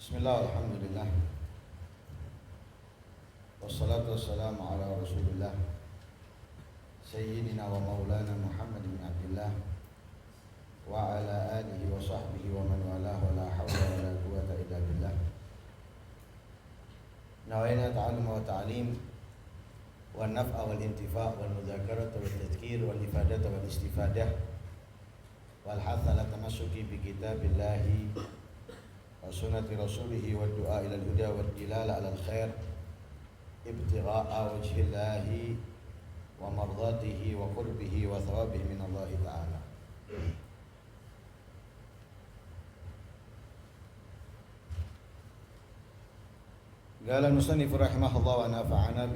Bismillah, alhamdulillah. Wassalatu wassalamu ala rasulillah Sayyidina wa maulana Muhammad bin Abdullah wa ala alihi wa sahbihi wa man walah wa la hawla wa la quwata illa billah. Nawaina ta'allum wa ta'lim wa naf'a wal intifa' wal mudzakarata wal tadhkir wal ifadata wal istifadah wal hatha ala tamassuki bi kitabillahi wa sunnati rasulihi wa du'a ila al-huda wa dilala ala al-khair ibtigha'a wajhillahi wa mardatihi wa qurbihi wa thawabihi min Allah ta'ala. Qala al-musannif rahimahullah wa nafa'ana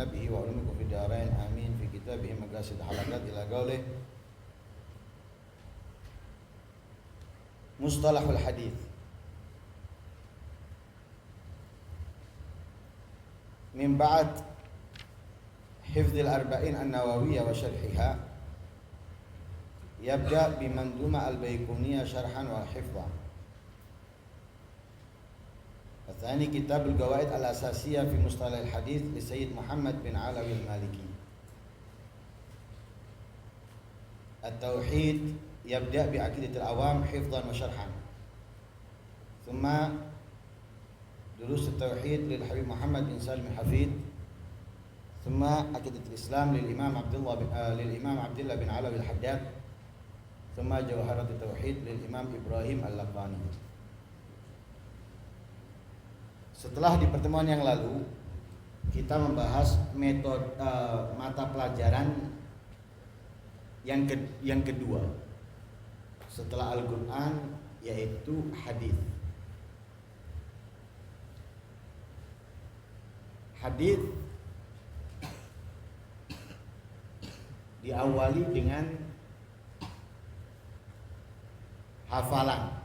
bihi wa ulumikum fid darain amin fi kitabihi maqasid halakat ila qaulih Mustalahul hadith. Min ba'd hifdzil arba'in an-nawawiyah wa syarhiha yabda bimanduma al-Baiquniyah syarhan wa hifdhan. Tsani kitab al-Qawaid al-Asasiyah fi Mustalah al-Hadith li Sayyid Muhammad bin Alawi al-Maliki. At-Tauhid يبدأ بعقيدة العوام حفظا وشرحا ثم دروس التوحيد للحبيب محمد بن سالم الحفيد ثم عقيدة الإسلام للإمام عبد الله بن علوي الحداد ثم جوهرة التوحيد للإمام إبراهيم اللقاني. Setelah di pertemuan yang lalu kita membahas metode mata pelajaran yang kedua setelah Al-Quran, yaitu hadis. Hadis diawali dengan hafalan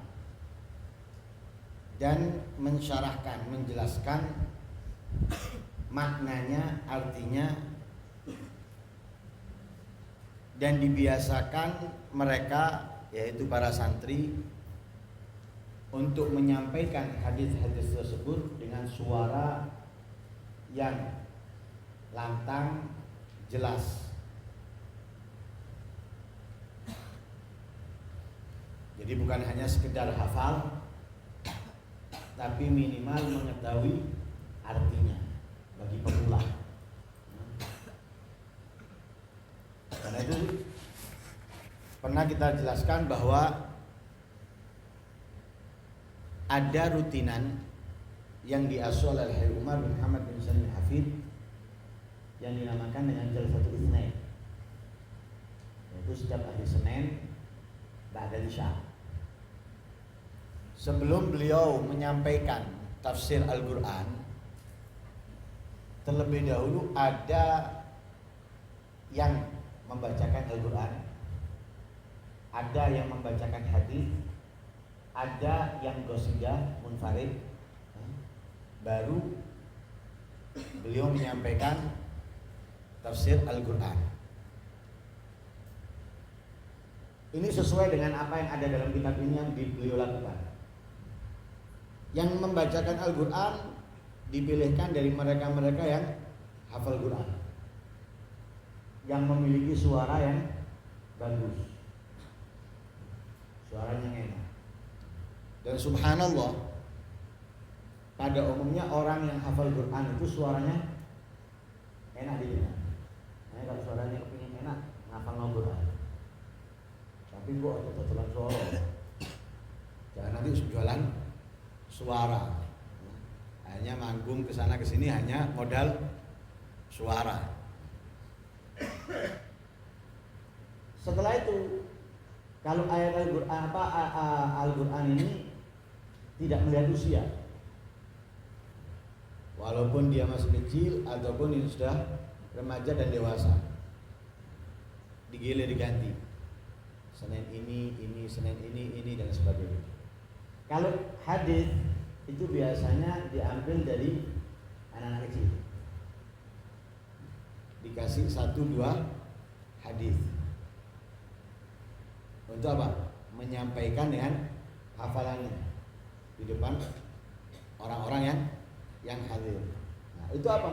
dan mensyarahkan, menjelaskan maknanya, artinya, dan dibiasakan mereka, yaitu para santri, untuk menyampaikan hadis-hadis tersebut dengan suara yang lantang, jelas. Jadi bukan hanya sekedar hafal, tapi minimal mengetahui artinya bagi pemula. Karena itu pernah kita jelaskan bahwa ada rutinan yang diasuh oleh Habib Umar bin Muhammad bin Salim Hafid yang dinamakan dengan Jalsatul Itsnain, yaitu setiap hari Senin ba'da Isya. Sebelum beliau menyampaikan tafsir Al-Quran, terlebih dahulu ada yang membacakan Al-Quran, ada yang membacakan hadis, ada yang qasidah munfarid, baru beliau menyampaikan tafsir Al-Quran. Ini sesuai dengan apa yang ada dalam kitab ini yang beliau lakukan. Yang membacakan Al-Quran dipilihkan dari mereka-mereka yang hafal Quran, yang memiliki suara yang bagus, suaranya enak. Dan subhanallah, pada umumnya orang yang hafal Quran itu suaranya enak didengar. Nah, kalau suaranya kepingin enak, ngafal Quran. Tapi kok ada tetelan suara. Jangan nanti jualan suara. Hanya manggung ke sana ke sini hanya modal suara. Setelah itu, kalau ayat Al-Quran ini tidak melihat usia, walaupun dia masih kecil ataupun ini sudah remaja dan dewasa, diganti Senin ini, Senin ini dan sebagainya. Kalau hadis itu biasanya diambil dari anak-anak kecil, dikasih 1-2 hadis. Untuk apa? Menyampaikan dengan hafalannya. di depan orang-orang yang hadir. Nah, itu apa?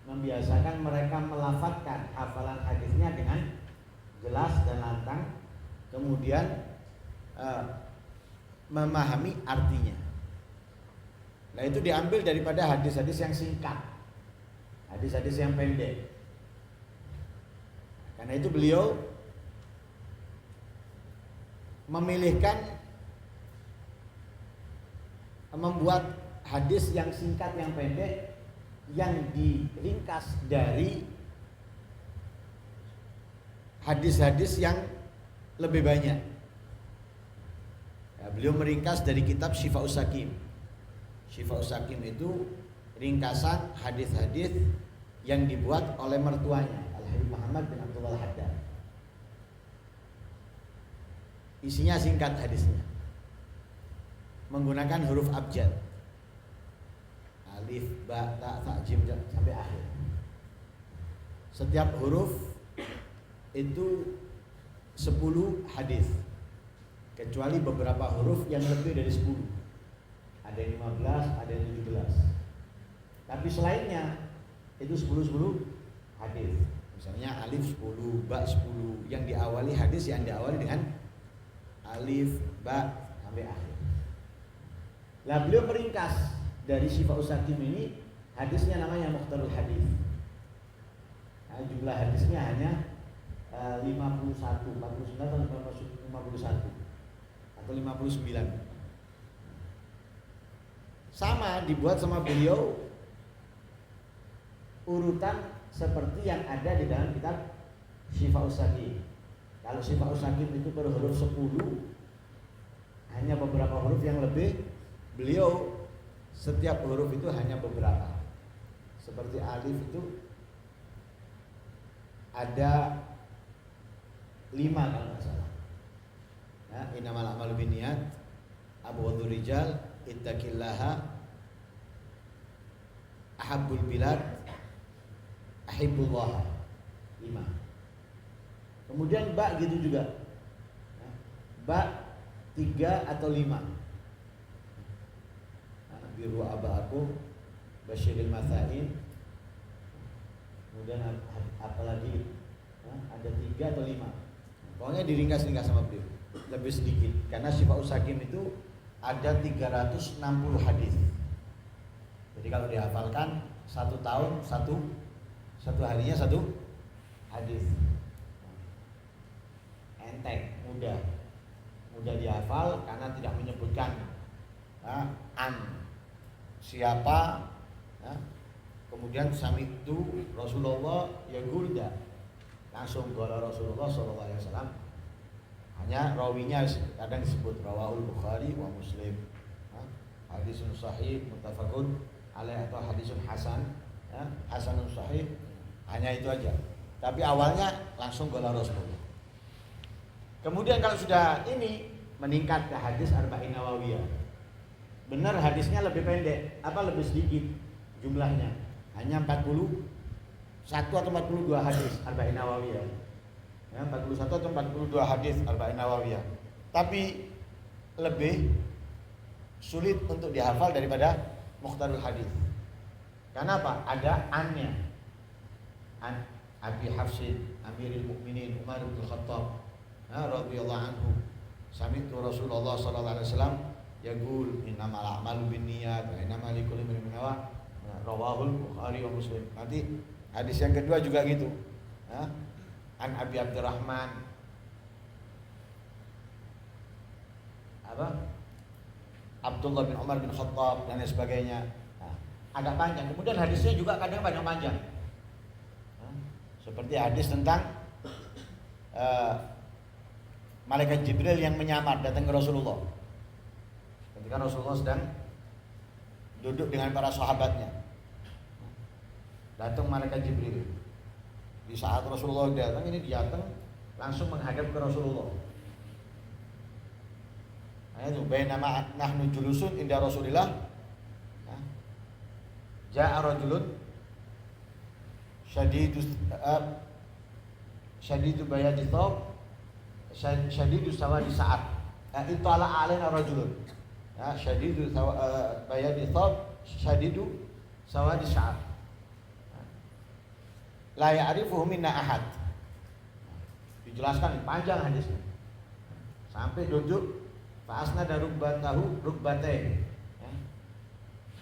Membiasakan mereka melafatkan hafalan hadisnya dengan jelas dan lantang, kemudian memahami artinya. Nah, itu diambil daripada hadis-hadis yang singkat, hadis-hadis yang pendek. Karena itu beliau memilihkan membuat hadis yang singkat, yang pendek, yang diringkas dari hadis-hadis yang lebih banyak. Ya, beliau meringkas dari kitab Syifa'us Sakim. Syifa'us Sakim itu ringkasan hadis-hadis yang dibuat oleh mertuanya, Al-Habib Muhammad bin Abdullah Al-Haddad. Isinya singkat hadisnya, menggunakan huruf abjad, alif, ba, ta, jim sampai akhir. Setiap huruf itu 10 hadis, kecuali beberapa huruf yang lebih dari 10. Ada yang 15, ada yang 17. Tapi selainnya itu 10 hadis. Misalnya alif 10, ba 10, yang diawali hadis yang diawali dengan alif, ba sampai akhir. Lah beliau meringkas dari Syifa'us Sakim ini, hadisnya namanya Mukhtarul Hadis. Nah, jumlah hadisnya hanya 51, 49 atau 51 atau 59. Sama dibuat sama beliau urutan seperti yang ada di dalam kitab Syifa'us Sakim. Kalau Syifa'us Sakim itu berhuruf 10, hanya beberapa huruf yang lebih, beliau setiap huruf itu hanya beberapa. Seperti alif itu ada 5 kalau nggak salah. Ya, innamal a'malu binniyat, abghadur rijal, ittaqillaha, ahabbul bilad, ahibbullah. 5. Kemudian ba gitu juga. Ya, ba 3 atau 5. Biru aba'akum basyiril mathain. Kemudian apalagi ada 3 atau 5. Pokoknya diringkas-ringkas sama beliau, lebih sedikit. Karena Syifa'us Sakim itu ada 360 hadis. Jadi kalau dihafalkan 1 tahun satu harinya 1 hadis. Enteng, mudah dihafal karena tidak menyebutkan an siapa, kemudian sami'tu Rasulullah ya gulda, langsung qala Rasulullah sallallahu alaihi wasallam. Hanya rawinya kadang disebut rawahul Bukhari wa Muslim, hadisun sahih muttafaqun alaih atau hadisun hasan, hasanun sahih, hanya itu aja. Tapi awalnya langsung qala Rasulullah. Kemudian kalau sudah ini meningkat ke hadis Arba'in Nawawiyah, benar hadisnya lebih pendek, lebih sedikit jumlahnya, hanya 41 atau 42 hadis Arba'in Nawawiyah. Ya, 41 atau 42 hadis Arba'in Nawawiyah. Tapi lebih sulit untuk dihafal daripada Mukhtarul Hadis. Karena apa? Ada annya. An Abi Hafsin Amirul Mukminin Umar bin Khattab radhiyallahu anhu, sami'tu Rasulullah sallallahu alaihi wasallam yaqul innamal a'malu binniyat wa innamal likulli imrin ma nawa, rawahul Bukhari wa Muslim. Nanti hadis yang kedua juga gitu. An Abi Abdurrahman Abdullah bin Umar bin Khattab dan lain sebagainya. Agak panjang. Kemudian hadisnya juga kadang banyak panjang. Seperti hadis tentang malaikat Jibril yang menyamar datang ke Rasulullah. Ketika Rasulullah sedang duduk dengan para sahabatnya, datang malaikat Jibril. Di saat Rasulullah datang, ini dia datang langsung menghadap ke Rasulullah. Itu bainama nahnu julusun inda Rasulillah, ja'a rajulun syadidu bayadi thawb syadidu sawadi sa'at, itu ala alaina rajulun. Ya, bayadi thawb, syadidu sawadi sya'ar. La ya'rifuhu minna ahad. Dijelaskan panjang hadisnya. Sampai duduk fa'asna darubatahu rukbatain. Ya.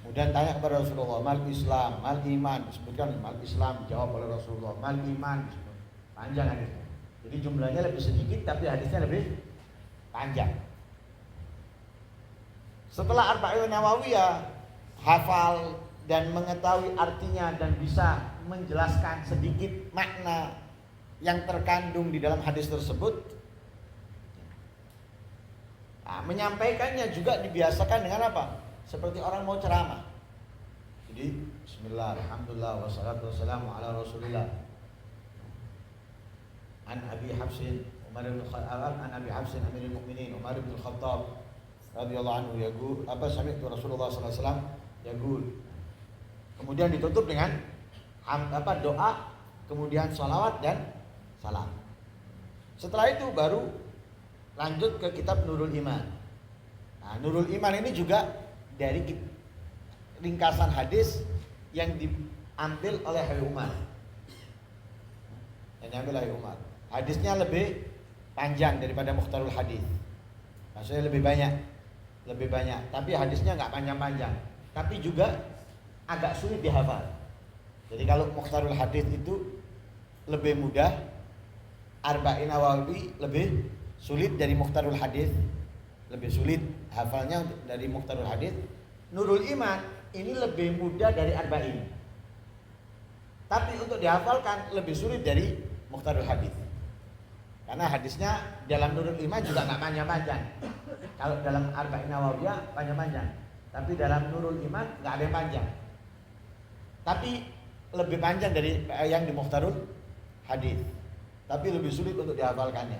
Kemudian tanya kepada Rasulullah, mal Islam, mal iman, disebutkan mal Islam, jawab oleh Rasulullah, mal iman, disebut. Panjang hadisnya. Jadi jumlahnya lebih sedikit tapi hadisnya lebih panjang. Setelah Arba'in Nawawiyah hafal dan mengetahui artinya dan bisa menjelaskan sedikit makna yang terkandung di dalam hadis tersebut, nah, menyampaikannya juga dibiasakan dengan apa? Seperti orang mau ceramah. Jadi bismillah, alhamdulillah, wassalatu wassalamu ala rasulillah. An Abi Hafsin Umar bin Khattab, an Abi Hafsin Amirul Mukminin Umar bin Khattab radhiyallahu anhu yaqul, sami'tu Rasulullah sallallahu alaihi wasallam yaqul. Kemudian ditutup dengan doa, kemudian sholawat dan salam. Setelah itu baru lanjut ke kitab Nurul Iman. Nah, Nurul Iman ini juga dari ringkasan hadis yang diambil oleh Umar. Yang diambil oleh Umar. Hadisnya lebih panjang daripada Mukhtarul Hadis. Maksudnya lebih banyak, tapi hadisnya nggak panjang-panjang, tapi juga agak sulit dihafal. Jadi kalau Mukhtarul Hadis itu lebih mudah, Arba'in Nawawi lebih sulit dari Mukhtarul Hadis, lebih sulit hafalnya dari Mukhtarul Hadis. Nurul Iman ini lebih mudah dari Arba'in, tapi untuk dihafalkan lebih sulit dari Mukhtarul Hadis. Karena hadisnya dalam Nurul Iman juga nggak panjang-panjang. Kalau dalam Arba'in Nawawiyah panjang-panjang, tapi dalam Nurul Iman nggak ada yang panjang. Tapi lebih panjang dari yang di Mukhtarul Hadis. Tapi lebih sulit untuk dihafalkannya.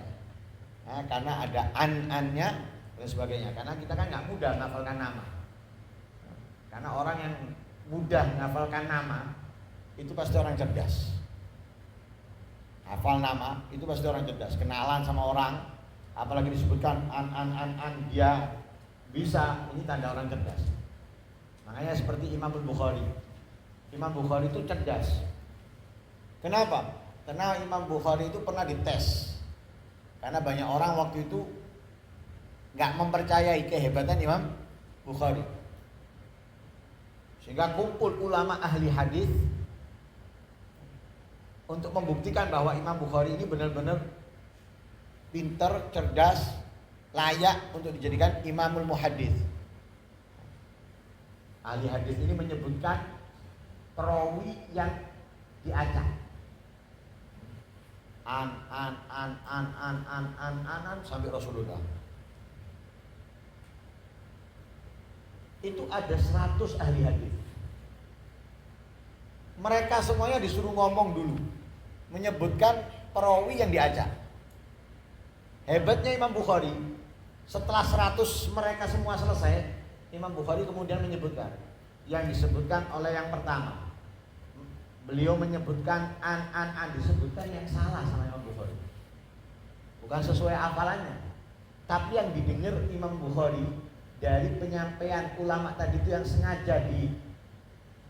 Nah, karena ada an-annya dan sebagainya. Karena kita kan nggak mudah menghafalkan nama. Karena orang yang mudah menghafalkan nama itu pasti orang cerdas. Hafal nama itu pasti orang cerdas, kenalan sama orang, apalagi disebutkan an dia bisa, ini tanda orang cerdas. Makanya seperti Imam Bukhari. Imam Bukhari itu cerdas. Kenapa? Karena Imam Bukhari itu pernah dites. Karena banyak orang waktu itu nggak mempercayai kehebatan Imam Bukhari. Sehingga kumpul ulama ahli hadis untuk membuktikan bahwa Imam Bukhari ini benar-benar pinter, cerdas, layak untuk dijadikan Imamul Muhaddits. Ahli hadis ini menyebutkan perawi yang diacak. An sampai Rasulullah. Itu ada 100 ahli hadis. Mereka semuanya disuruh ngomong dulu, menyebutkan perawi yang diacak. Hebatnya Imam Bukhari, setelah 100 mereka semua selesai, Imam Bukhari kemudian menyebutkan yang disebutkan oleh yang pertama. Beliau menyebutkan an disebutkan yang salah sama Imam Bukhari. Bukan sesuai hafalannya, tapi yang didengar Imam Bukhari dari penyampaian ulama tadi itu yang sengaja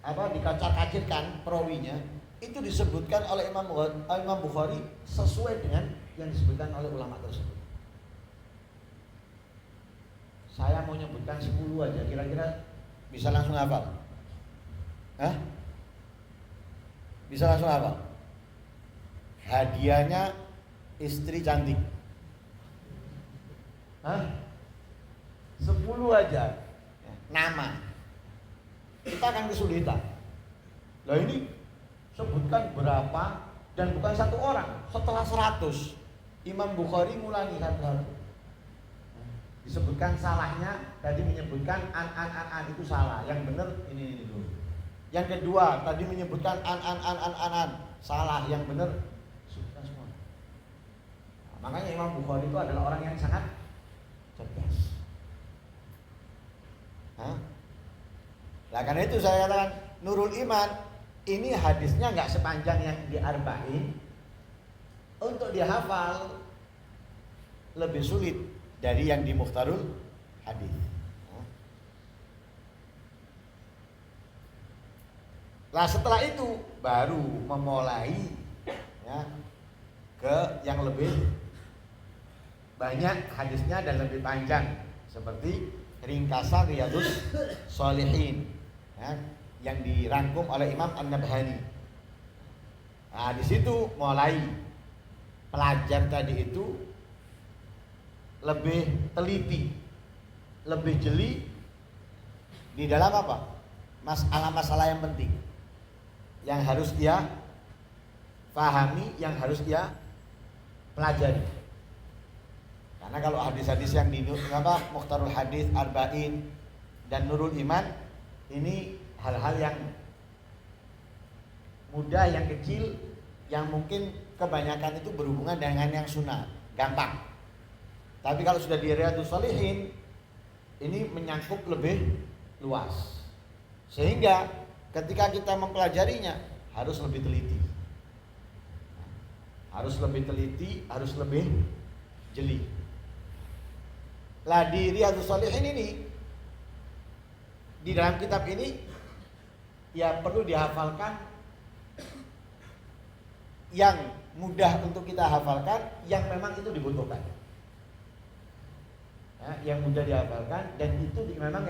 dikacir-kacirkan perawinya, itu disebutkan oleh Imam Bukhari sesuai dengan yang disebutkan oleh ulama tersebut. Saya mau nyebutkan 10 aja, kira-kira bisa langsung hafal? Hah? Bisa langsung hafal? Hadiahnya istri cantik. Hah? 10 aja. Nama. Kita akan kesulitan. Lah ini sebutkan berapa dan bukan satu orang. Setelah 100 Imam Bukhari ngulangi satu-satu. Disebutkan salahnya, tadi menyebutkan an itu salah. Yang benar ini dulu. Yang kedua tadi menyebutkan an salah. Yang benar sebutkan semua. Nah, makanya Imam Bukhari itu adalah orang yang sangat cerdas. Nah, karena itu saya katakan Nurul Iman ini hadisnya nggak sepanjang yang di Arba'in. Untuk dihafal lebih sulit dari yang di Mukhtarul Hadis. Nah setelah itu baru memulai ya, ke yang lebih banyak hadisnya dan lebih panjang seperti ringkasan Riyadhus Shalihin ya, yang dirangkum oleh Imam An-Nabhani. Nah di situ mulai pelajar tadi itu lebih teliti, lebih jeli di dalam apa? Masalah-masalah yang penting yang harus dia pahami, yang harus dia pelajari. Karena kalau hadis-hadis yang di Mukhtarul Hadis, Arba'in dan Nurul Iman ini hal-hal yang mudah, yang kecil, yang mungkin kebanyakan itu berhubungan dengan yang sunnah, gampang. Tapi kalau sudah di Riyadhus Shalihin ini menyangkut lebih luas. Sehingga ketika kita mempelajarinya harus lebih teliti. Harus lebih teliti, harus lebih jeli. Lah di Riyadhus Shalihin ini, di dalam kitab ini ya perlu dihafalkan yang mudah untuk kita hafalkan, yang memang itu dibutuhkan. Ya, yang mudah dihafalkan dan itu memang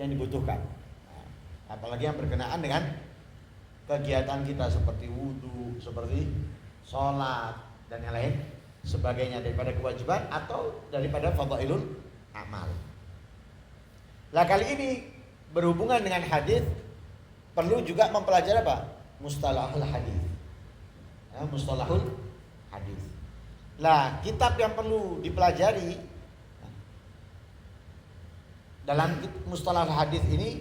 yang dibutuhkan. Nah, apalagi yang berkenaan dengan kegiatan kita seperti wudhu, seperti sholat dan yang lain sebagainya daripada kewajiban atau daripada fadhailul amal. Lah kali ini berhubungan dengan hadis perlu juga mempelajari apa? Mustalahul hadis. Ya, mustalahul hadis. Lah kitab yang perlu dipelajari dalam mustalahul hadis ini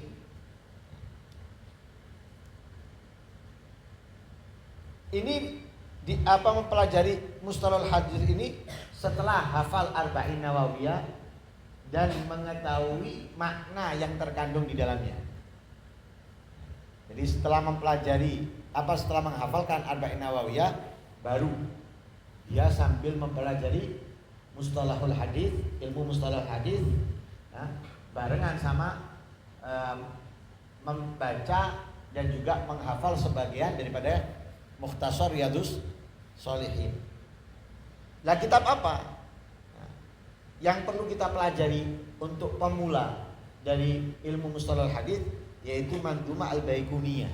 mempelajari mustalahul hadis ini setelah hafal Arba'in Nawawiyah dan mengetahui makna yang terkandung di dalamnya. Jadi setelah menghafalkan Arba'in Nawawiyah, baru dia sambil mempelajari mustalahul hadis, ilmu mustalahul hadis, ya, barengan sama membaca dan juga menghafal sebagian daripada Mukhtasar Riyadhus Shalihin. Lah kitab apa yang perlu kita pelajari untuk pemula dari ilmu mustalahul hadis, yaitu Manzumah Al-Baiquniyah.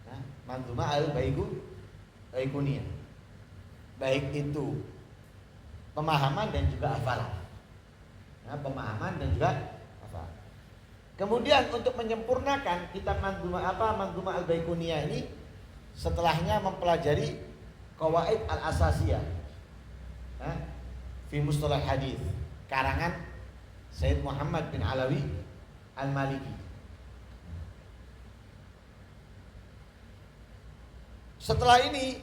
Nah, Manzumah Al-Baiquniyah. Baik itu pemahaman dan juga hafalan. Nah, pemahaman dan juga hafalan. Kemudian untuk menyempurnakan kitab Manzumah Al-Baiquniyah ini, setelahnya mempelajari Qawaid Al-Asasiyah fi Mustalah Hadis karangan Sayyid Muhammad bin Alawi Al-Maliki. Setelah ini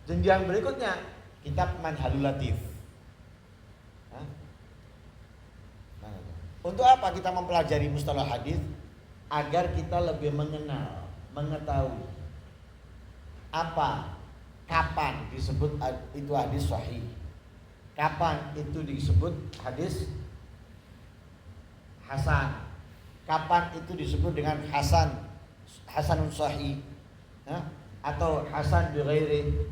jenjang berikutnya kitab Manhalul Latif. Untuk apa kita mempelajari mustalah hadis? Agar kita lebih mengenal, mengetahui kapan disebut itu hadis sahih, kapan itu disebut hadis hasan, kapan itu disebut dengan hasanun sahih, atau hasan bi ghairi,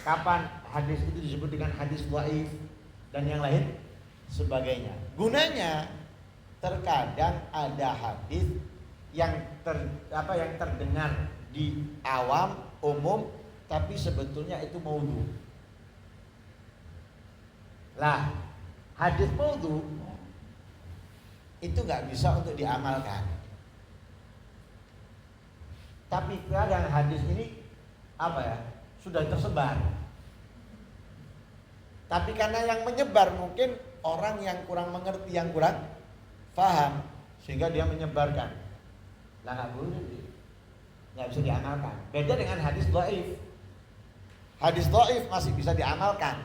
kapan hadis itu disebut dengan hadis dhaif dan yang lain sebagainya. Gunanya terkadang ada hadis yang terdengar di awam umum tapi sebetulnya itu maudhu. Lah, hadis maudhu itu nggak bisa untuk diamalkan. Tapi kadang hadis ini sudah tersebar. Tapi karena yang menyebar mungkin orang yang kurang mengerti, yang kurang paham, sehingga dia menyebarkan. Lah nggak boleh, nggak bisa diamalkan. Beda dengan hadis dhaif. Hadis dhaif masih bisa diamalkan.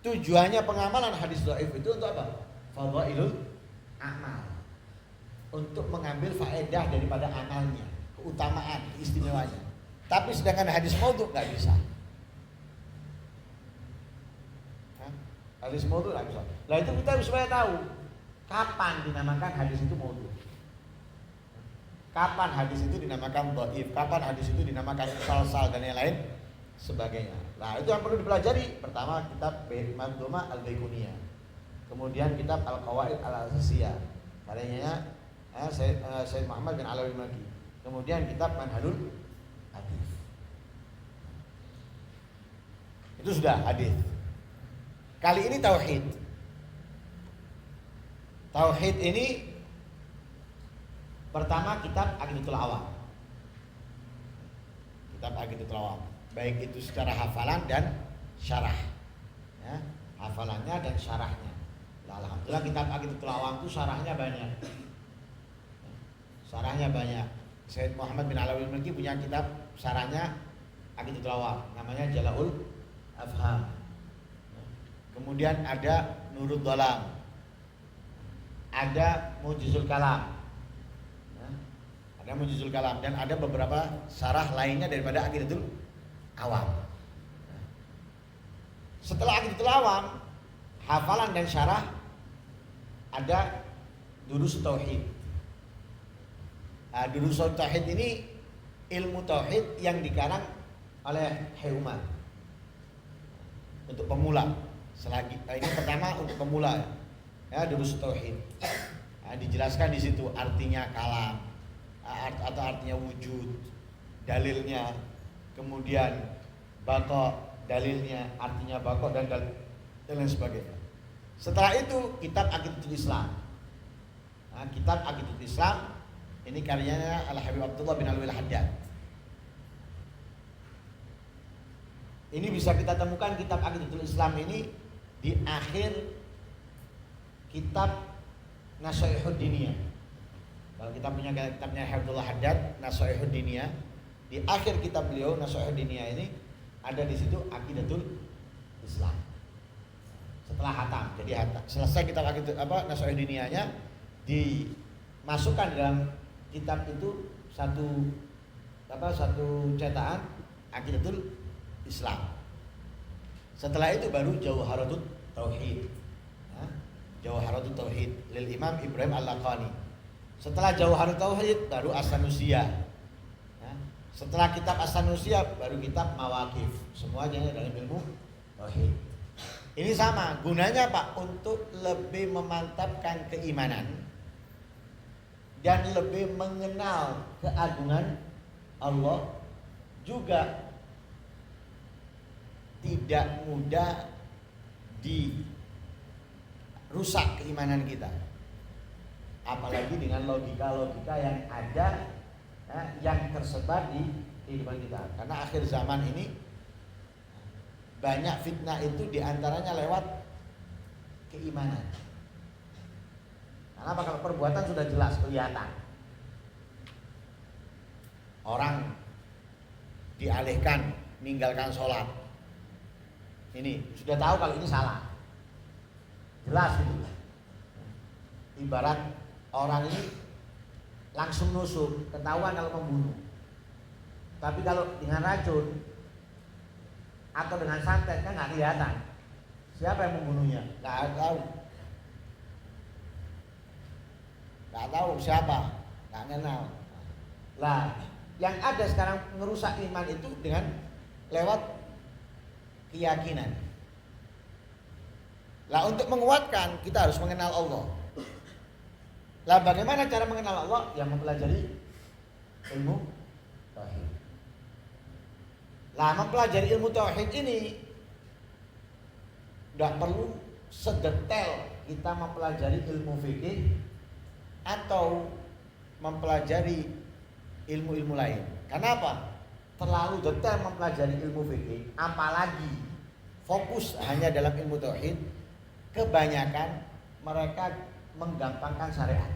Tujuannya pengamalan hadis dhaif itu untuk apa? Fadhailul amal. Untuk mengambil faedah daripada amalnya, keutamaan, keistimewanya. Tapi sedangkan hadis maudhu nggak bisa. Hadis maudhu nggak bisa. Lah itu kita supaya tahu kapan dinamakan hadis itu maudhu. kapan hadis itu dinamakan dhaif, kapan hadis itu dinamakan musalsal dan yang lain sebagainya. Nah, itu yang perlu dipelajari. Pertama kitab Manzumah Al-Baiquniyah. Kemudian kitab Al-Qawaid Al-Asasiyah. Karyanya Sayyid Muhammad bin Alawi Maki. Kemudian kitab Manhajul Hadis. Itu sudah hadis. Kali ini tauhid. Tauhid ini pertama kitab Aqidatul Awam. Kitab Aqidatul Awam, baik itu secara hafalan dan syarah. Ya, hafalannya dan syarahnya. Nah, alhamdulillah kitab Aqidatul Awam itu syarahnya banyak. Syarahnya banyak. Sayyid Muhammad bin Alawi Maki punya kitab syarahnya Aqidatul Awam, namanya Jala'ul Afham. Kemudian ada Nurul Dhalam, ada Mujizul Kalam. Ada Mujizul Kalam dan ada beberapa syarah lainnya daripada Aqidatul Awam. Setelah Aqidatul Awam, hafalan dan syarah ada Durus Tauhid. Nah, Durus Tauhid ini ilmu tauhid yang dikarang oleh Hayuman untuk pemula. Ini pertama untuk pemula, ya, Durus Tauhid. Nah, dijelaskan di situ artinya kalam atau artinya wujud, dalilnya, kemudian bako, dalilnya, artinya bako dan lain sebagainya. Setelah itu kitab Aqidatul Islam. Nah, kitab Aqidatul Islam ini karyanya Al Habib Abdullah bin Alwi Al-Haddad. Ini bisa kita temukan kitab Aqidatul Islam ini di akhir kitab Nasaihud Diniyah. Kalau kita punya kitabnya Abdullah Haddad, Nasaihud Diniyah, di akhir kitab beliau Nasaihud Diniyah ini ada di situ Aqidatul Islam. Setelah hatam, jadi hatam. Selesai kitab Nasaihud Diniyahnya, dimasukkan dalam kitab itu satu cetakan Aqidatul Islam. Setelah itu baru Jawharatut Tauhid. Jawharatut Tauhid lil Imam Ibrahim Al-Laqani. Setelah Jawharatut Tauhid baru As-Sanusiyah. Setelah kitab As-Sanusiyah baru kitab Mawaqif. Semuanya dalam ilmu tauhid. Ini sama, gunanya Pak untuk lebih memantapkan keimanan dan lebih mengenal keagungan Allah, juga tidak mudah dirusak keimanan kita. Apalagi dengan logika-logika yang ada, yang tersebar di kehidupan kita. Karena akhir zaman ini banyak fitnah itu diantaranya lewat keimanan. Karena kalau perbuatan sudah jelas kelihatan, orang dialihkan meninggalkan sholat, ini sudah tahu kalau ini salah, jelas itu. Ibarat orang ini langsung nusuk, ketahuan kalau membunuh. Tapi kalau dengan racun atau dengan santet kan nggak kelihatan siapa yang membunuhnya, nggak tahu siapa, nggak kenal. Lah, yang ada sekarang ngerusak iman itu dengan lewat keyakinan. Lah, untuk menguatkan kita harus mengenal Allah. Lah, bagaimana cara mengenal Allah? Yang mempelajari ilmu tauhid. Lah, mempelajari ilmu tauhid ini tidak perlu sedetail kita mempelajari ilmu fikih atau mempelajari ilmu-ilmu lain. Kenapa? Terlalu detail mempelajari ilmu fikih, apalagi fokus hanya dalam ilmu tauhid, kebanyakan mereka menggampangkan syariat.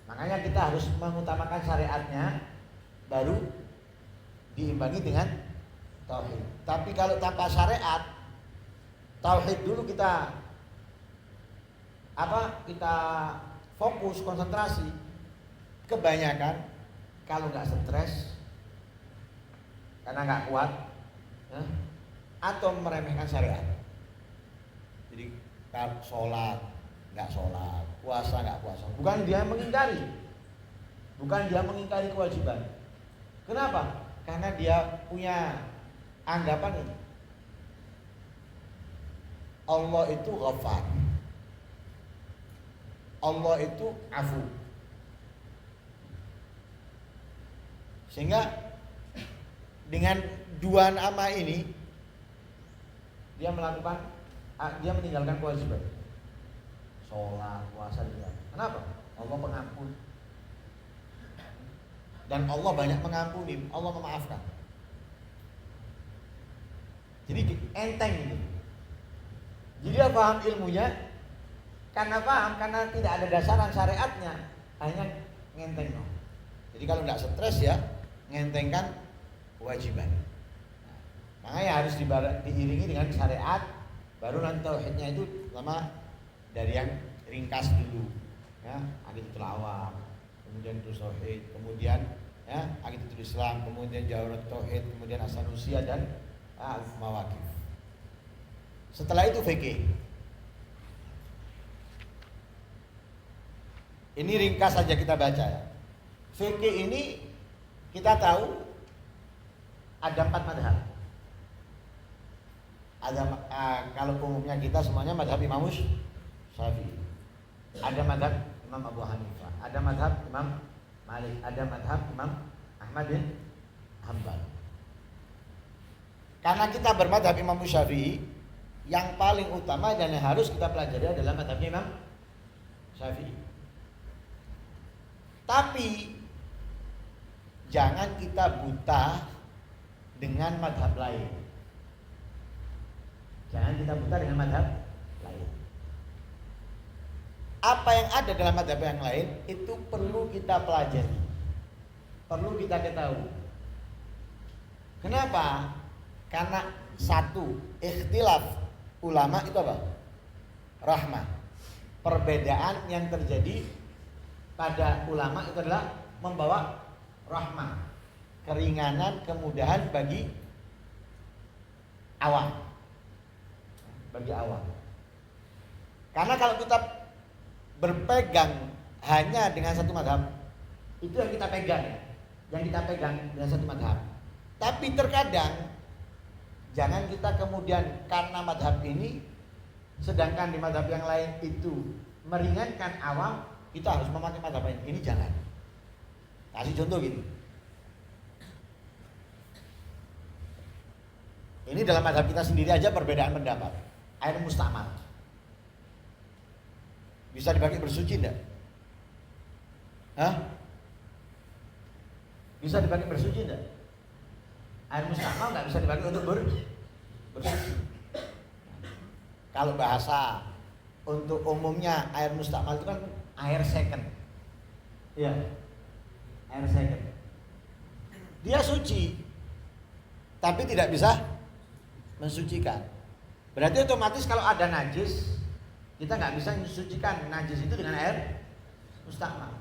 Makanya kita harus mengutamakan syariatnya, baru diimbangi dengan tauhid. Tapi kalau tanpa syariat, tauhid dulu kita fokus, konsentrasi, kebanyakan kalau nggak stres karena nggak kuat, atau meremehkan syariat. Jadi sholat, nggak sholat, puasa nggak puasa. Bukan dia mengingkari kewajiban. Kenapa? Karena dia punya anggapan ini. Allah itu ghafar. Allah itu afu. Sehingga dengan dua nama ini dia meninggalkan kewajiban. Sholat, puasa dia. Kenapa? Allah pengampun. Dan Allah banyak mengampuni, Allah memaafkan. Jadi enteng ini. Jadi dia paham ilmunya, karena tidak ada dasaran syariatnya, hanya ngenteng. Jadi kalau tidak stres ya, ngentengkan kewajiban. Makanya harus diiringi dengan syariat, baru nanti tauhidnya itu lama dari yang ringkas dulu, ya, aqidatul awam, kemudian tauhid, kemudian ya aqidatul Islam, kemudian jawharat tauhid, kemudian as-sanusia dan al-mawaqif. Setelah itu fikih. Ini ringkas saja kita baca ya. Fikih ini kita tahu ada 4 madhab. Kalau umumnya kita semuanya madhab Imam Syafi'i. Ada madhab Imam Abu Hanifah, ada madhab Imam Malik, ada madhab Imam Ahmad bin Hanbal. Karena kita bermadhab Imam Syafi'i, yang paling utama dan yang harus kita pelajari adalah madhabnya Imam Syafi'i. Tapi jangan kita buta dengan madhab lain. Jangan kita buta dengan madhab lain. Apa yang ada dalam madhab yang lain itu perlu kita pelajari, perlu kita ketahui. Kenapa? Karena satu, ikhtilaf ulama itu apa? Rahmah. Perbedaan yang terjadi pada ulama itu adalah membawa rahmah, keringanan, kemudahan bagi awam. Karena kalau kita berpegang hanya dengan satu madhab, itu yang kita pegang, dengan satu madhab. Tapi terkadang jangan kita kemudian karena madhab ini, sedangkan di madhab yang lain itu meringankan awam, kita harus memakai madhab ini. Ini jangan. Kasih contoh gini. Ini dalam madhab kita sendiri aja perbedaan pendapat. Air mustamal bisa dipakai bersuci enggak? Bisa dipakai bersuci enggak? Air mustamal enggak bisa dipakai untuk bersuci. Kalau bahasa untuk umumnya air mustamal itu kan air second. Iya. Air second. Dia suci, tapi tidak bisa mensucikan. Berarti otomatis kalau ada najis, kita nggak bisa mensucikan najis itu dengan air mustakmal.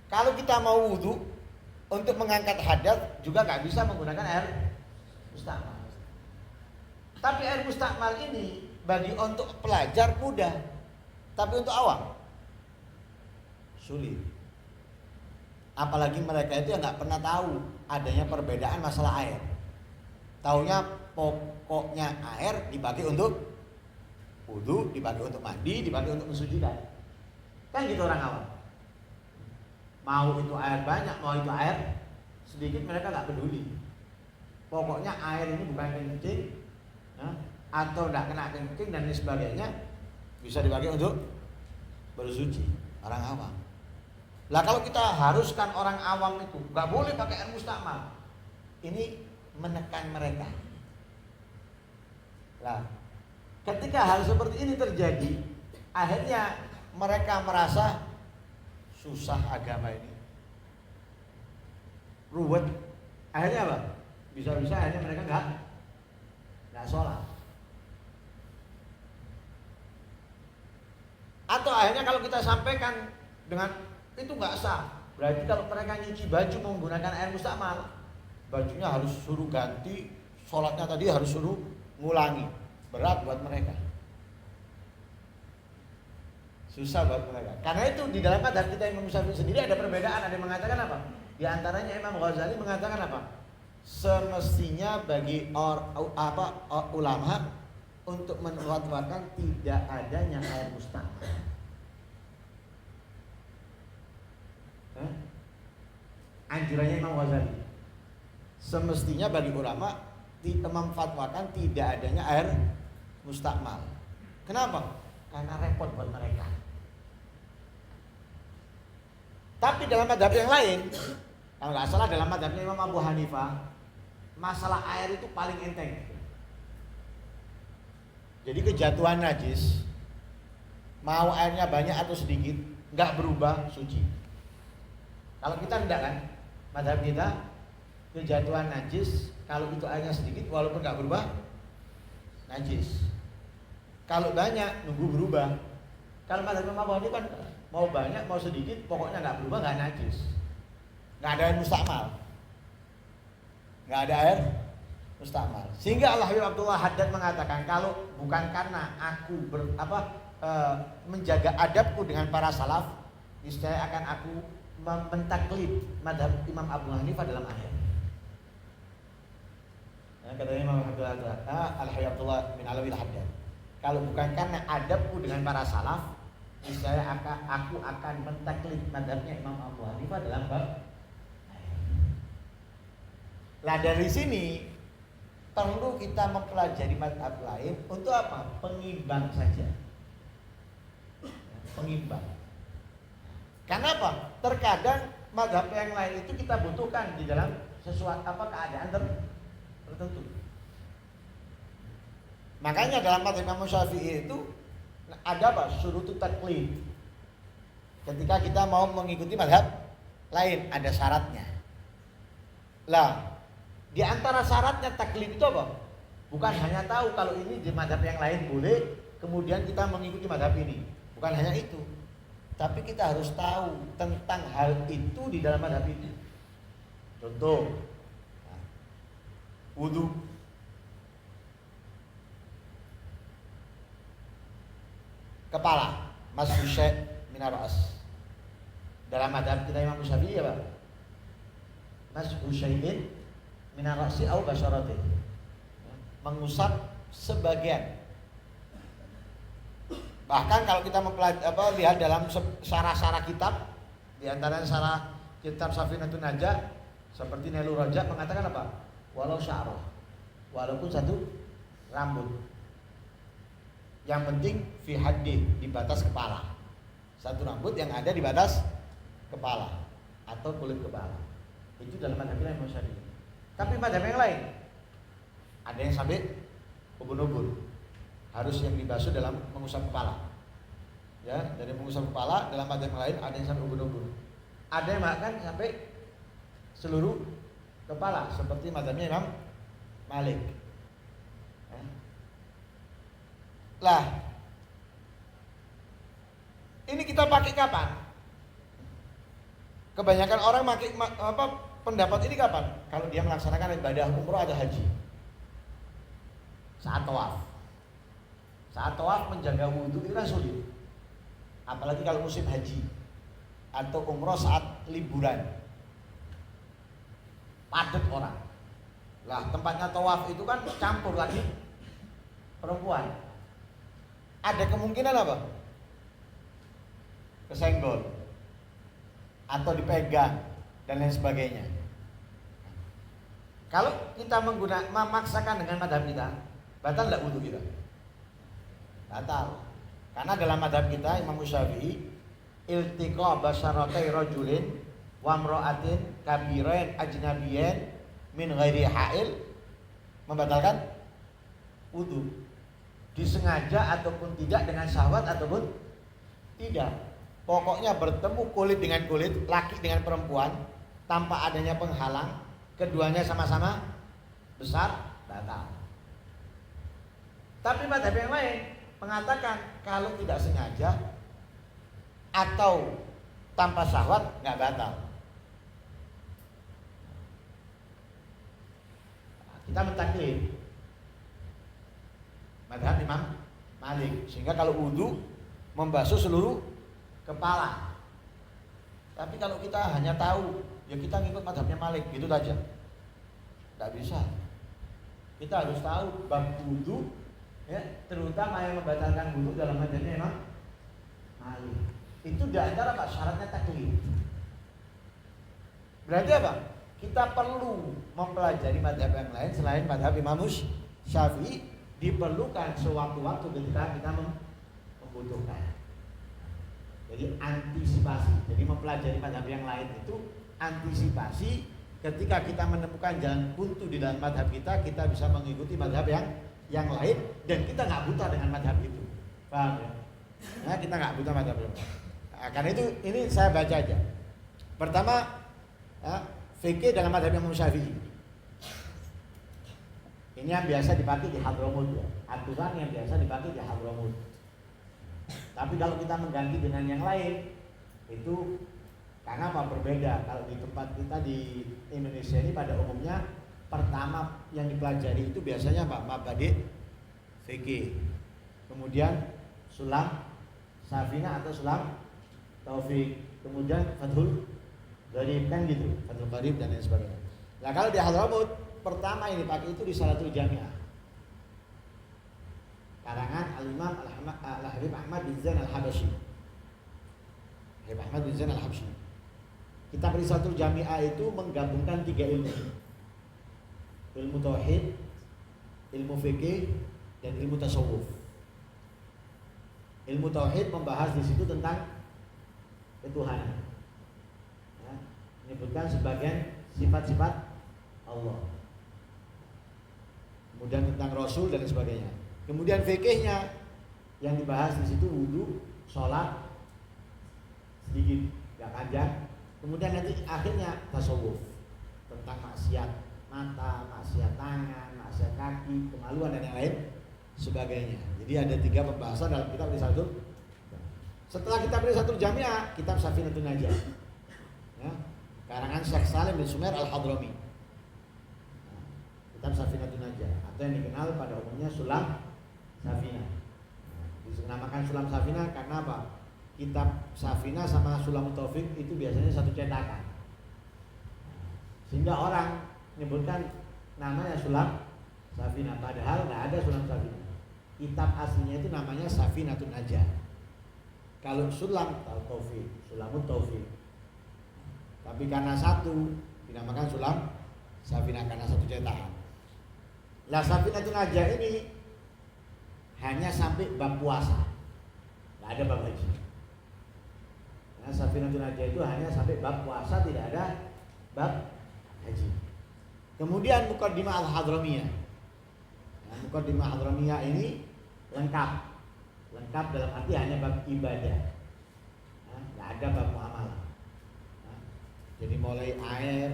Kalau kita mau wudhu untuk mengangkat hadas juga nggak bisa menggunakan air mustakmal. Tapi air mustakmal ini bagi untuk pelajar mudah, tapi untuk awam sulit. Apalagi mereka itu yang nggak pernah tahu adanya perbedaan masalah air. Taunya pokoknya air dipakai untuk wudu, dipakai untuk mandi, dipakai untuk mensucikan. Kan gitu orang awam. Mau itu air banyak, mau itu air sedikit, mereka nggak peduli. Pokoknya air ini bukan kencing, ya, atau tidak kena kencing dan lain sebagainya, bisa dipakai untuk bersuci. Orang awam. Lah kalau kita haruskan orang awam itu nggak boleh pakai air mustakmal, ini menekan mereka. Lah, ketika hal seperti ini terjadi, akhirnya mereka merasa susah agama ini, ruwet. Akhirnya apa? Bisa-bisa akhirnya mereka nggak sholat. Atau akhirnya kalau kita sampaikan dengan itu nggak sah, berarti kalau mereka nyuci baju menggunakan air mustakmal, bajunya harus suruh ganti, sholatnya tadi harus suruh ngulangi, berat buat mereka. Susah buat mereka. Karena itu di dalam madhab kita Imam Syafi'i sendiri ada perbedaan. Ada yang mengatakan apa? Di antaranya Imam Ghazali mengatakan apa? Semestinya bagi ulama untuk menfatwakan tidak adanya air musta'mal. Anjurannya Imam Ghazali. Semestinya bagi ulama memfatwakan tidak adanya air mustakmal. Kenapa? Karena repot buat mereka. Tapi dalam madhab yang lain, kalau nggak salah dalam madhabnya Imam Abu Hanifah, masalah air itu paling enteng. Jadi kejatuhan najis, mau airnya banyak atau sedikit, nggak berubah suci. Kalau kita enggak kan, madhab kita kejatuhan najis, kalau itu airnya sedikit, walaupun nggak berubah najis. Kalau banyak, nunggu berubah. Kalau madhab Imam Abu Hanifah kan mau banyak, mau sedikit, pokoknya nggak berubah, nggak najis, nggak ada air mustakmal, nggak ada air mustakmal. Sehingga Al-Habib Abdullah Haddad mengatakan, kalau bukan karena aku menjaga adabku dengan para salaf, niscaya akan aku mentaklid madhab Imam Abu Hanifah dalam air. Katanya Imam Al-Habib Abdullah bin Alawi Al-Haddad, kalau bukan karena adabku dengan para salaf, saya aku akan mentaklid madhabnya Imam Abu Hanifah dalam bab. Lah dari sini perlu kita mempelajari madhab lain untuk apa? Pengimbang saja. Pengimbang. Karena apa? Terkadang madhab yang lain itu kita butuhkan di dalam sesuatu keadaan tertentu. Makanya dalam madhab Imam Syafi'i itu ada apa? Syurutut taklid. Ketika kita mau mengikuti madhab lain, ada syaratnya. Lah, di antara syaratnya taklid itu apa? Bukan hanya tahu kalau ini di madhab yang lain boleh, kemudian kita mengikuti madhab ini. Bukan hanya itu, tapi kita harus tahu tentang hal itu di dalam madhab itu. Contoh, wudu. Kepala, mashu syai' minar ra's. Dalam madhab kita Imam Syafi'i apa? Mashu syai'in minar ra'si au basyaratin. Mengusap sebagian. Bahkan kalau kita lihat dalam syarah-syarah kitab, di antaranya syarah kitab Safinatun Najah seperti Nailur Rajab mengatakan apa? Walau sya'rah, walaupun satu rambut. Yang penting fi haddi, di batas kepala. Satu rambut yang ada di batas kepala atau kulit kepala. Itu dalam madhab Imam Syafi'i. Tapi madhab yang lain ada yang sampai ubun-ubun. Harus yang dibasuh dalam mengusap kepala. Ya, dari mengusap kepala dalam madhab yang lain ada yang sampai ubun-ubun. Ada yang bahkan sampai seluruh kepala seperti madhabnya Imam Malik. Lah, ini kita pakai kapan? Kebanyakan orang pakai pendapat ini kapan? Kalau dia melaksanakan ibadah umroh atau haji. Saat tawaf. Saat tawaf menjaga wudhu itu kan sulit. Apalagi kalau musim haji atau umroh saat liburan. Padat orang. Lah, tempatnya tawaf itu kan campur lagi perempuan. Ada kemungkinan apa? Kesenggol atau dipegang dan lain sebagainya. Kalau kita memaksakan dengan madhab kita, batal tidak wudhu kita? Batal. Karena dalam madhab kita Imam Syafi'i, iltiqa basyaratai rajulin wa imra'atin kabirain ajnabiyin min ghairi ha'il membatalkan wudhu. Disengaja ataupun tidak, dengan syahwat ataupun tidak. Pokoknya bertemu kulit dengan kulit, laki dengan perempuan tanpa adanya penghalang, keduanya sama-sama besar, batal. Tapi madhab yang lain mengatakan kalau tidak sengaja atau tanpa syahwat nggak batal. Kita mentaklid madhab Imam Malik, sehingga kalau wudu membasuh seluruh kepala. Tapi kalau kita hanya tahu, ya kita ngikut mazhabnya Malik gitu saja, tidak bisa. Kita harus tahu bab wudu, ya, terutama yang membatalkan wudu dalam mazhabnya Imam Malik. Itu di antara syaratnya taklid. Berarti apa? Kita perlu mempelajari mazhab yang lain selain mazhab Imam Syafi'i, diperlukan sewaktu-waktu ketika kita membutuhkan. Jadi antisipasi. Jadi mempelajari mazhab yang lain itu antisipasi ketika kita menemukan jalan buntu di dalam mazhab kita bisa mengikuti mazhab yang lain dan kita nggak buta dengan mazhab itu. Paham ya? Nah, kita nggak buta mazhab itu. Nah, karena itu ini saya baca aja. Pertama, ya, fikih dalam mazhab Imam Syafi'i. Ini yang biasa dipakai di Hadramut, ya. Aturan yang biasa dipakai di Hadramut. Tapi kalau kita mengganti dengan yang lain, itu karena apa? Berbeda. Kalau di tempat kita di Indonesia ini pada umumnya pertama yang dipelajari itu biasanya apa? Mabadi fikih. Kemudian sulam Safina atau sulam Taufik. Kemudian Fathul Gharib, kan gitu. Fathul Gharib dan lain sebagainya. Nah, kalau di Hadramut pertama yang dipakai itu Risalatul Jami'ah. Karangan Al-Imam Al-Habib Ahmad bin Zain Al-Habasyi. Habib Ahmad bin Zain Al-Habasyi. Kitab Risalatul Jami'ah itu menggabungkan 3 ilmu. Ilmu tauhid, ilmu fikih, dan ilmu tasawuf. Ilmu tauhid membahas di situ tentang ketuhanan. Ya, menyebutkan sebagian sifat-sifat Allah. Kemudian tentang Rasul dan sebagainya. Kemudian fikihnya yang dibahas di situ wudu, sholat sedikit, gak panjang. Kemudian nanti akhirnya tasawuf tentang maksiat mata, maksiat tangan, maksiat kaki, kemaluan dan yang lain sebagainya. Jadi ada 3 pembahasan dalam kitab Risalatul. Setelah kitab Risalatul Jami'ah, kitab Safinatun Najah, ya, karangan Syekh Salim bin Sumair Al-Hadrami. Kitab Safinatun Najah atau yang dikenal pada umumnya Sulam Safina. Dinamakan Sulam Safina karena apa? Kitab Safina sama Sulam Taufik itu biasanya satu cetakan. Sehingga orang menyebutkan namanya Sulam Safina, padahal nggak ada Sulam Safina. Kitab aslinya itu namanya Safinatun Najah. Kalau Sulam Taufik, Sulamut Taufik. Tapi karena satu dinamakan Sulam Safina karena satu cetakan. Lah Safinatun Najah ini hanya sampai bab puasa, nggak ada bab haji. Nah, Safinatun Najah itu hanya sampai bab puasa, tidak ada bab haji. Kemudian Muqaddimah Al-Hadramiyah. Nah, Muqaddimah Al-Hadramiyah ini lengkap dalam arti hanya bab ibadah. Nah, nggak ada bab muamalah. Nah, jadi mulai air,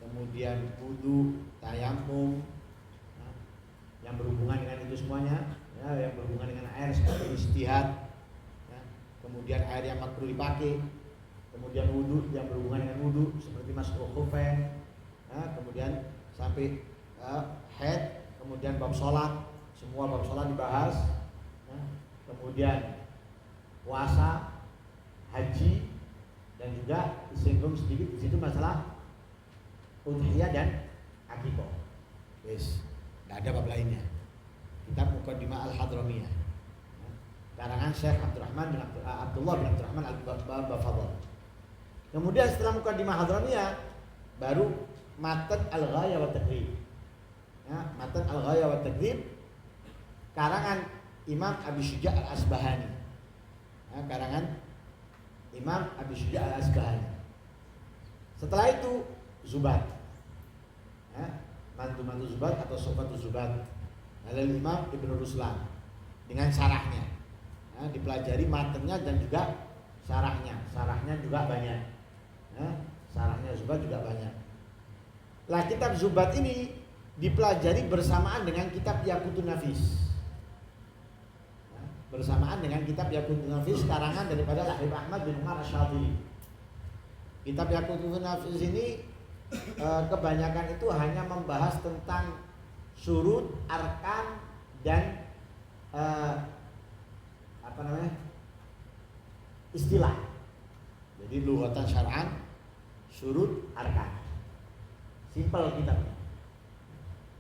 kemudian wudu, tayamum, nah, yang berhubungan dengan itu semuanya. Ya, yang berhubungan dengan air seperti istihad, ya, kemudian air yang makruh dipakai, kemudian wudhu yang berhubungan dengan wudhu seperti masuk khufain, ya, kemudian sampai haid, kemudian bab sholat, semua bab sholat dibahas, ya, kemudian puasa, haji, dan juga disinggung sedikit di situ masalah udhiyah dan akikah. Yes, nggak ada bab lainnya. Kitab Muqaddimah Al-Hadramiyah, karangan Syekh Abdullah bin Abdurrahman Al-Bafadhal. Kemudian setelah Muqaddimah Hadramiyah baru Matan Al-Ghayah wa Taqrib. Ya, Matan Al-Ghayah wa Taqrib karangan Imam Abi Syuja' Al-Asbahani. Ya, karangan Imam Abi Syuja' Al-Asbahani. Setelah itu Zubat. Ya, Mantu Zubat atau Sofatul Zubat. Al-Imam Ibnu Ruslan dengan syarahnya, ya, dipelajari matanya dan juga syarahnya juga banyak, ya, syarahnya Zubat juga banyak. Lah kitab Zubat ini dipelajari bersamaan dengan kitab Yaqutun Nafis, ya, bersamaan dengan kitab Yaqutun Nafis karangan daripada Habib Ahmad bin Umar Asy-Syadhili. Kitab Yaqutun Nafis ini kebanyakan itu hanya membahas tentang surut, arkan dan istilah. Jadi lughatan syar'an, syurut, arkan. Simpel kitabnya.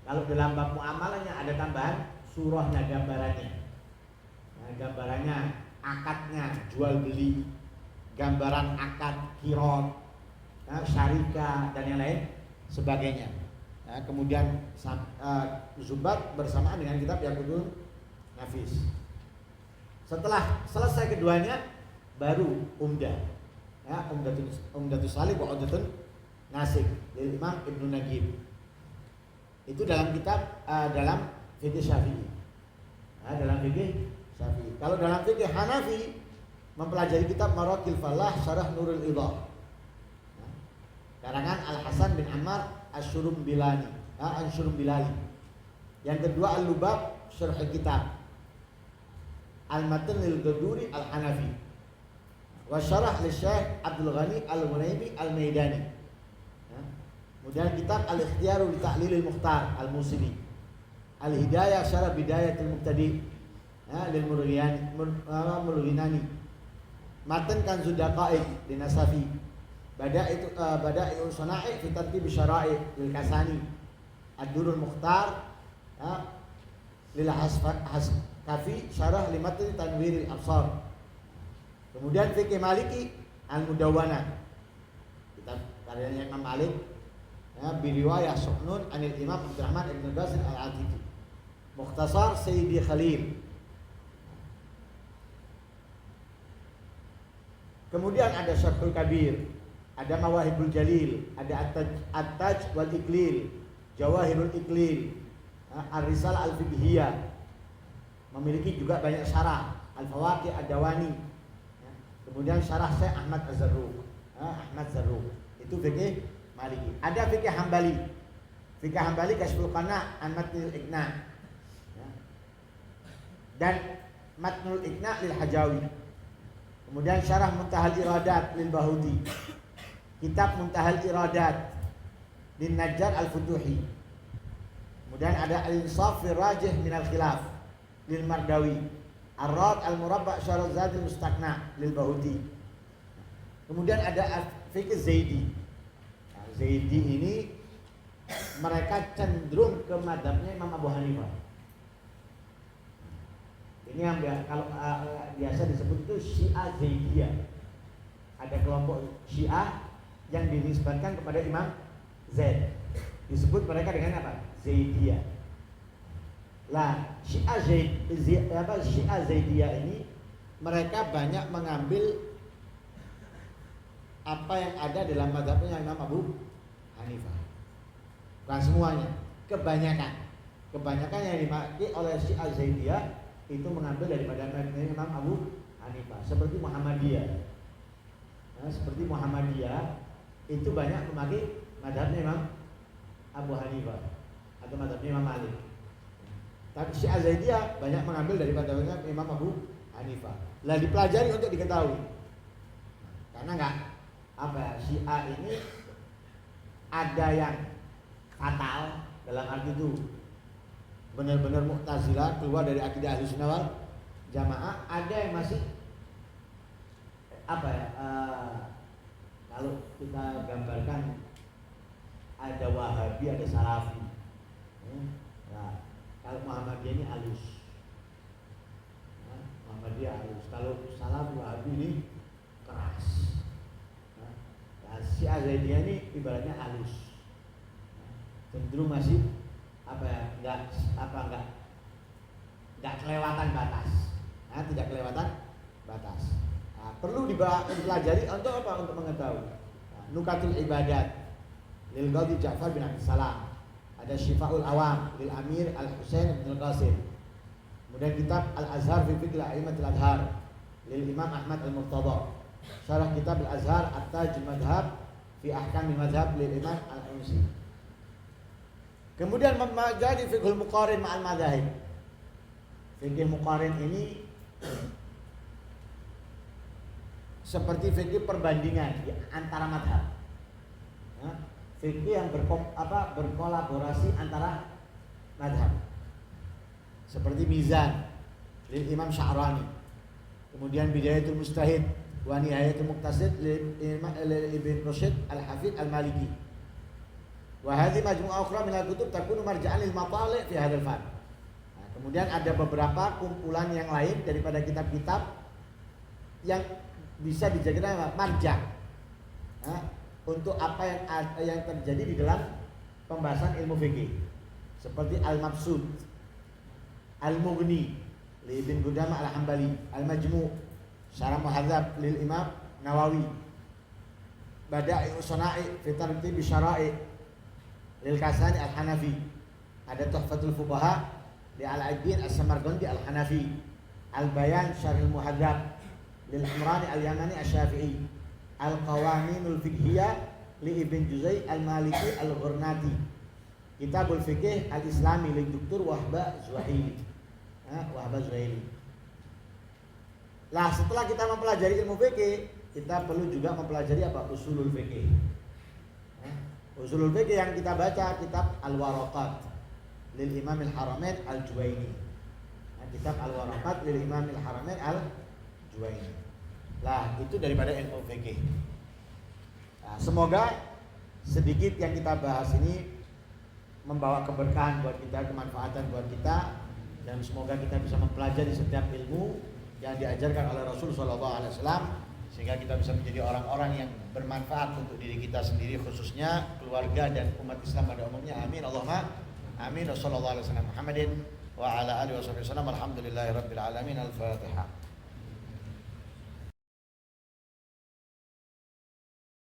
Kalau dalam bab muamalahnya ada tambahan surahnya, gambarannya. Nah, gambarannya, akadnya, jual beli, gambaran akad, kirot, syarikah dan yang lain sebagainya. Nah, kemudian Zubat bersamaan dengan kitab Yaqutun Nafis. Setelah selesai keduanya baru Umdah. Ya, Umdatus Salih wa Umdatun Nasik dari Imam Ibnu Nagib. Itu dalam kitab dalam fikih Syafi'i. Nah, dalam fikih Syafi'i. Kalau dalam fikih Hanafi mempelajari kitab Maraqil Falah Syarah Nurul Idah. Nah, karangan Al Hasan bin Ammar Asy-Syurumbilani, Asy-Syurumbilali. Yang kedua Al-Lubab Syarh Kitab Al-Matan lil Ghaduri Al-Hanafi. Wa syarah li Syekh Abdul Ghani Al-Ghunaymi Al-Maidani. Kemudian kitab Al-Ikhtiyar li Ta'lil Al-Mukhtar Al-Musili. Al-Hidayah Syarah Bidayatul Muqtadi lil Murghinani. Matan Kanzud Daqaiq li Nasafi. Bada'i'ul Sana'i fi tartib syara'i lil Kasani. Ad-Durrul Mukhtar lil Haskafi Syarah li Matn Tanwiril Absar. Kemudian fikih Maliki Al-Mudawwana, kitab karyanya Imam Malik, biriwayah Suhnun anil Imam Abdurrahman ibn Qasim Al-Atiki. Mukhtasar Sayyidi Khalil. Kemudian ada Syarhul Kabir, ada Mawahibul Jalil, ada At-Taj wal Iqlil, Jawahirul Iqlil, Ar-Risalah Al-Fiqhiyah. Memiliki juga banyak syarah, Al-Fawaqih Ad-Dawani. Kemudian syarah Syekh Ahmad Az-Zarruq, Ahmad Zarruq. Itu fikih Maliki. Ada fikih Hambali. Fikih Hambali Kasyful Qana' an Matnul Iqna'. Dan Matnul Iqna' lil Hajawi. Kemudian syarah Muntahal Iradat lil Bahuti. Kitab Muntahal Iradat lin Najjar Al-Futuhi. Kemudian ada Al-Insaf fi Rajih min Al-Khilaf lil Mardawi. Ar-Rad Al-Murabba' Syarah Zadul Mustaqna lil Bahuti. Kemudian ada fikih Zaidi. Nah, Zaidi ini mereka cenderung ke mazhabnya Imam Abu Hanifah. Ini yang kalau biasa disebut itu Syiah Zaidiyah. Ada kelompok Syiah yang dinisbatkan kepada Imam Zaid. Disebut mereka dengan apa? Zaidiyah. Lah, Syiah Zaidiyah ini mereka banyak mengambil apa yang ada dalam mazhabnya Imam Abu Hanifah. Bukan semuanya, kebanyakan. Kebanyakan yang dipakai oleh Syiah Zaidiyah itu mengambil daripada Imam Abu Hanifah. Seperti Muhammadiyah. Nah, seperti Muhammadiyah itu banyak memakai mazhabnya Imam Abu Hanifah atau mazhabnya Imam Malik. Tapi Syiah Zaidiyah banyak mengambil daripada Imam Abu Hanifah. Lah dipelajari untuk diketahui. Karena enggak Syiah ini ada yang fatal dalam arti itu benar-benar Mu'tazilah, keluar dari akidah Ahlussunnah wal Jamaah. Ada yang masih kalau kita gambarkan ada Wahabi, ada Salafi. Nah, kalau Muhammadiyah ini halus. Muhammadiyah halus. Kalau Salafi Wahabi ini keras. Nah, Syiah Zaidiyah ini ibaratnya halus. Cenderung masih nggak kelewatan batas. Nah, tidak kelewatan batas. Nah, perlu dipelajari untuk apa? Untuk mengetahui. Nah, Nukatul Ibadat lil Qadhi Ja'far bin Abdus Salam. Ada Syifaul Awam lil Amir Al-Husain bin Al-Qasim. Kemudian kitab Al-Azhar fi Fiqh Al-A'immatul Adhar lil Imam Ahmad Al-Murtada. Syarah kitab Al-Azhar At-Taj Madhab fi Ahkam Madhab lil Imam Al-Unsi. Kemudian mempelajari Fiqhul Muqarin ma'al Madzahib. Fikih Muqarin ini seperti fikih perbandingan antara madhab. Fikih yang berkolaborasi antara madhab. Seperti Mizan lil Imam Sya'rani. Kemudian Bidayatul Mujtahid wa Nihayatul Muqtasid Ibn Rushd Al-Hafidh Al-Maliki. Wa hadhihi majmu'ah ukhra min al-kutub takunu marja'an lil matali' fi hadzal fan. Nah, kemudian ada beberapa kumpulan yang lain daripada kitab-kitab yang bisa dijadikan marja' untuk apa yang terjadi di dalam pembahasan ilmu fikih. Seperti Al-Mabsud, Al-Mughni li Ibn Qudamah Al-Hambali, Al-Majmu' Syarah Muhadzab lil Imam Nawawi, Bada'i'us Sana'i fi Tartib Syara'i lil Kasani Al-Hanafi, ada Tuhfatul Fuqaha li Al-Aidin As-Samarqandi Al-Hanafi, Al-Bayan Syarhul Muhadzab lil Imrani Al-Yamani Asy-Syafi'i, Al-Qawaninul Fiqhiyah li Ibn Juzai Al-Maliki Al-Ghurnati, Kitabul Fiqh Al-Islami li Dr. Wahba Zuhaili. Lah, setelah kita mempelajari ilmu fikih, kita perlu juga mempelajari apa? Usulul fikih. Usulul fikih yang kita baca kitab Al-Waraqat lil Imam Al-Haramain Al-Juwaini. Kitab Al-Waraqat lil Imam Al-Haramain Al-Juwaini. Lah, itu daripada ilmu fikih. Nah, semoga sedikit yang kita bahas ini membawa keberkahan buat kita, kemanfaatan buat kita, dan semoga kita bisa mempelajari setiap ilmu yang diajarkan oleh Rasul SAW, sehingga kita bisa menjadi orang-orang yang bermanfaat untuk diri kita sendiri, khususnya keluarga dan umat Islam pada umumnya. Amin Allahumma amin. Wassallallahu alaihi wasallam Muhammadin wa ala alihi wasallam. Alhamdulillahirabbil alamin. Al-Fatihah.